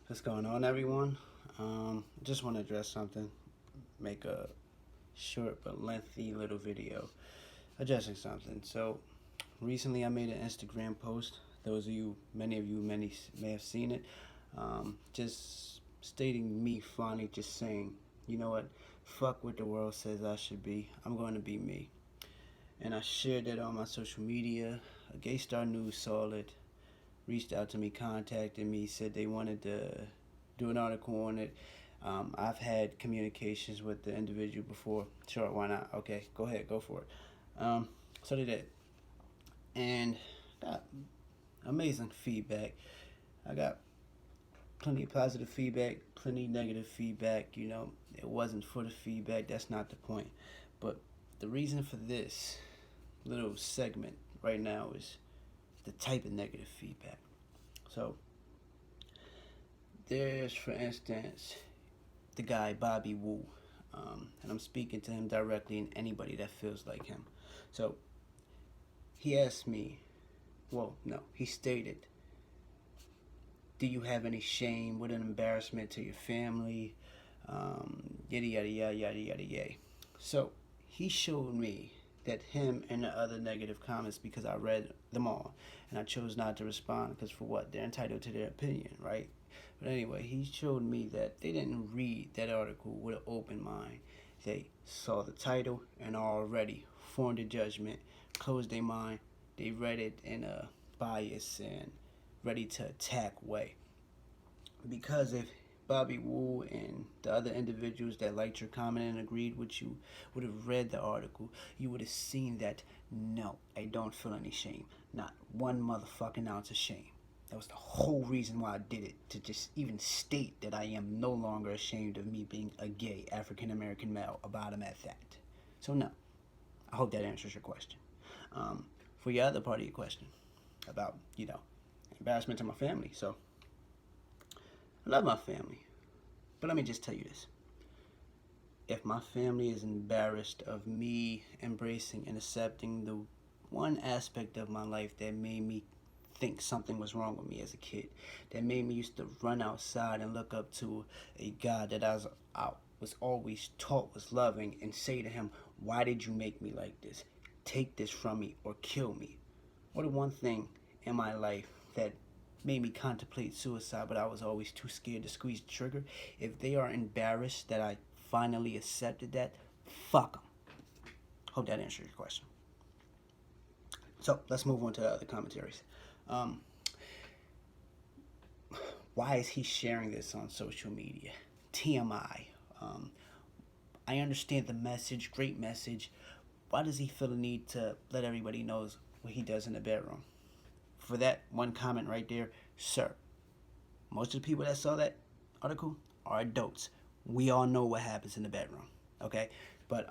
What's going on, everyone? Just want to address something, make a short but lengthy little video addressing something. So, recently I made an Instagram post. Many of you, many may have seen it. Just stating me finally just saying, you know what, fuck what the world says I should be. I'm going to be me. And I shared it on my social media. GayStar News saw it, reached out to me, contacted me, said they wanted to do an article on it. I've had communications with the individual before. Sure, why not? Okay, go ahead, go for it. So they did, and got amazing feedback. I got plenty of positive feedback, plenty of negative feedback. It wasn't for the feedback. That's not the point. But the reason for this little segment right now is the type of negative feedback. So there's, for instance, the guy Bobby Wu, and I'm speaking to him directly and anybody that feels like him. So he asked me, well, no, he stated, do you have any shame? What an embarrassment to your family? Yada yada yada yada yada yada. So he showed me that him and the other negative comments, because I read them all and I chose not to respond because for what? They're entitled to their opinion, right? But anyway, he showed me that they didn't read that article with an open mind. They saw the title and already formed a judgment, closed their mind. They read it in a bias and ready to attack way. Because if Bobby Wu and the other individuals that liked your comment and agreed with you would have read the article, you would have seen that no, I don't feel any shame. Not one motherfucking ounce of shame. That was the whole reason why I did it, to just even state that I am no longer ashamed of me being a gay African American male, about him at that. So no, I hope that answers your question. For your other part of your question about, embarrassment to my family. So I love my family, but let me just tell you this. If my family is embarrassed of me embracing and accepting the one aspect of my life that made me think something was wrong with me as a kid, that made me used to run outside and look up to a God that I was always taught was loving, and say to him, why did you make me like this? Take this from me or kill me. What the one thing in my life that made me contemplate suicide, but I was always too scared to squeeze the trigger? If they are embarrassed that I finally accepted that, fuck them. Hope that answers your question. So let's move on to the other commentaries. Why is he sharing this on social media? TMI. I understand the message, great message. Why does he feel the need to let everybody know what he does in the bedroom? For that one comment right there, sir, most of the people that saw that article are adults. We all know what happens in the bedroom, okay? But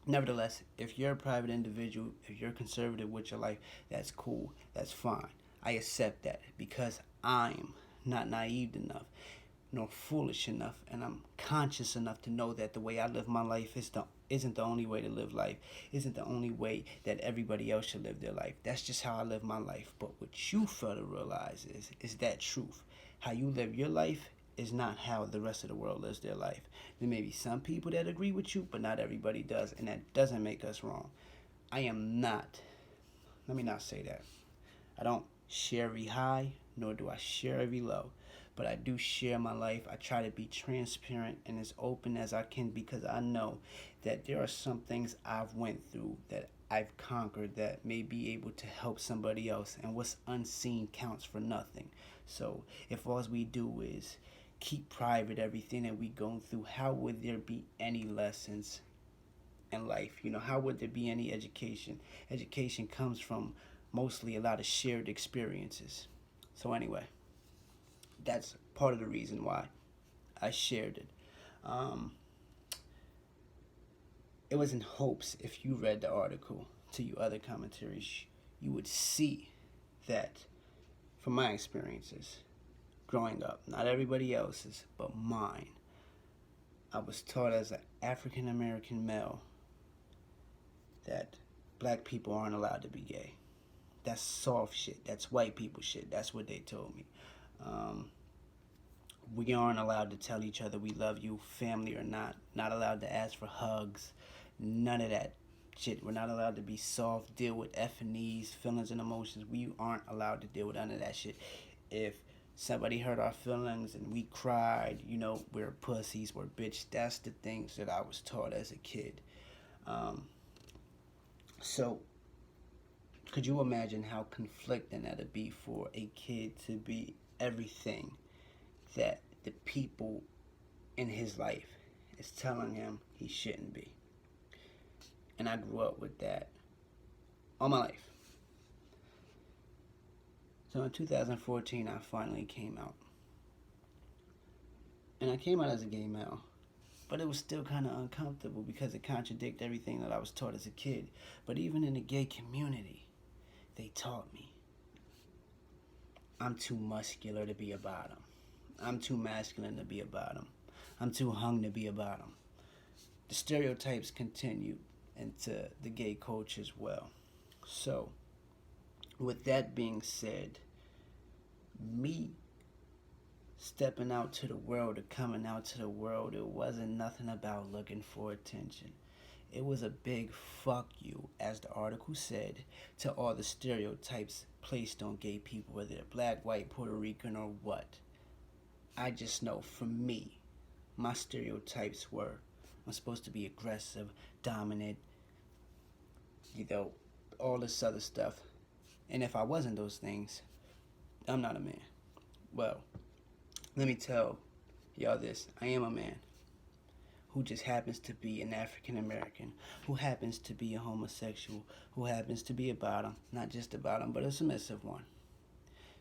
nevertheless, if you're a private individual, if you're conservative with your life, that's cool, that's fine. I accept that because I'm not naive enough nor foolish enough, and I'm conscious enough to know that the way I live my life isn't the only way to live life, isn't the only way that everybody else should live their life. That's just how I live my life. But what you fail to realize is that truth. How you live your life is not how the rest of the world lives their life. There may be some people that agree with you, but not everybody does, and that doesn't make us wrong. I am not, let me not say that. I don't share every high, nor do I share every low. But I do share my life. I try to be transparent and as open as I can, because I know that there are some things I've went through that I've conquered that may be able to help somebody else, and what's unseen counts for nothing. So if all we do is keep private everything that we go through, how would there be any lessons in life? How would there be any education? Education comes from mostly a lot of shared experiences. So anyway, that's part of the reason why I shared it. It was in hopes, if you read the article, to you other commentaries, you would see that from my experiences growing up, not everybody else's, but mine, I was taught as an African American male that black people aren't allowed to be gay. That's soft shit. That's white people shit. That's what they told me. We aren't allowed to tell each other we love you, family or not. Not allowed to ask for hugs. None of that shit. We're not allowed to be soft, deal with F and E's, feelings and emotions. We aren't allowed to deal with none of that shit. If somebody hurt our feelings and we cried, you know, we're pussies, we're bitch. That's the things that I was taught as a kid. So, could you imagine how conflicting that'd be for a kid to be everything that the people in his life is telling him he shouldn't be? And I grew up with that all my life. So in 2014, I finally came out. And I came out as a gay male. But it was still kind of uncomfortable because it contradicted everything that I was taught as a kid. But even in the gay community, they taught me I'm too muscular to be a bottom. I'm too masculine to be a bottom. I'm too hung to be a bottom. The stereotypes continue into the gay culture as well. So, with that being said, me stepping out to the world or coming out to the world, it wasn't nothing about looking for attention. It was a big fuck you, as the article said, to all the stereotypes placed on gay people, whether they're black, white, Puerto Rican, or what. I just know, for me, my stereotypes were, I'm supposed to be aggressive, dominant, you know, all this other stuff. And if I wasn't those things, I'm not a man. Well, let me tell y'all this. I am a man who just happens to be an African American, who happens to be a homosexual, who happens to be a bottom, not just a bottom, but a submissive one.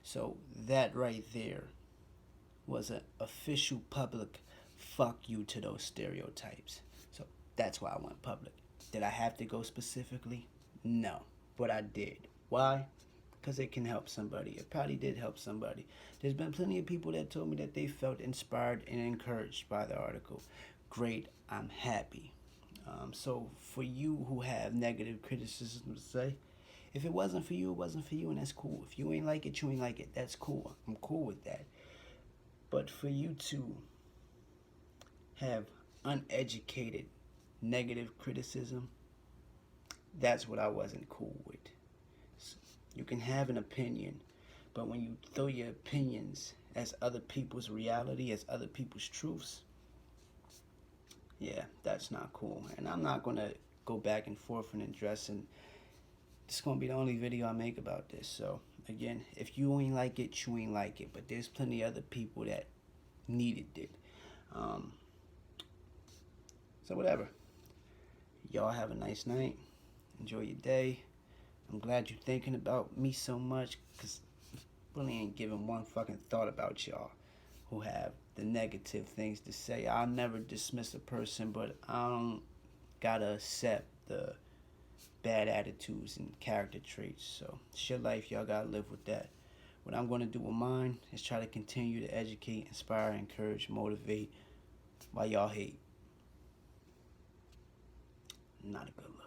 So that right there was an official public fuck you to those stereotypes. So that's why I went public. Did I have to go specifically? No, but I did. Why? Because it can help somebody. It probably did help somebody. There's been plenty of people that told me that they felt inspired and encouraged by the article. Great, I'm happy. So for you who have negative criticism to say, if it wasn't for you, it wasn't for you, and that's cool. If you ain't like it, you ain't like it. That's cool. I'm cool with that. But for you to have uneducated negative criticism, that's what I wasn't cool with. You can have an opinion, but when you throw your opinions as other people's reality, as other people's truths, yeah, that's not cool. And I'm not going to go back and forth and address, and this is going to be the only video I make about this. So, again, if you ain't like it, you ain't like it. But there's plenty of other people that needed it. So, whatever. Y'all have a nice night. Enjoy your day. I'm glad you're thinking about me so much, because really ain't giving one fucking thought about y'all who have the negative things to say. I'll never dismiss a person, but I don't gotta accept the bad attitudes and character traits. So it's your life, y'all gotta live with that. What I'm gonna do with mine is try to continue to educate, inspire, encourage, motivate while y'all hate. Not a good look.